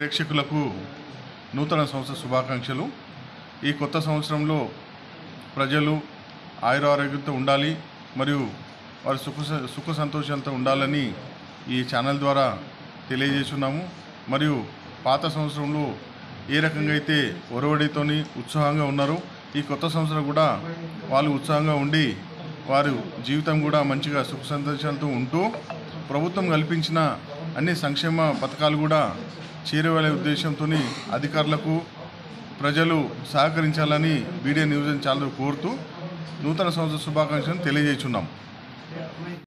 ప్రేక్షకులకు నూతన సంవత్సర శుభాకాంక్షలు. ఈ కొత్త సంవత్సరంలో ప్రజలు ఆయురారోగ్యంతో ఉండాలి మరియు వారి సుఖ సంతోషాలతో ఉండాలని ఈ ఛానల్ ద్వారా తెలియజేస్తున్నాము. మరియు పాత సంవత్సరంలో ఏ రకంగా అయితే ఒరవడితోని ఉత్సాహంగా ఉన్నారో ఈ కొత్త సంవత్సరం కూడా వాళ్ళు ఉత్సాహంగా ఉండి వారి జీవితం కూడా మంచిగా సుఖ సంతోషాలతో ఉంటూ ప్రభుత్వం కల్పించిన అన్ని సంక్షేమ పథకాలు కూడా చేరవేలే ఉద్దేశంతో అధికారులకు ప్రజలు సహకరించాలని BDN న్యూస్ ఛానల్ కోరుతూ నూతన సంవత్సర శుభాకాంక్షలను తెలియజేస్తున్నాం.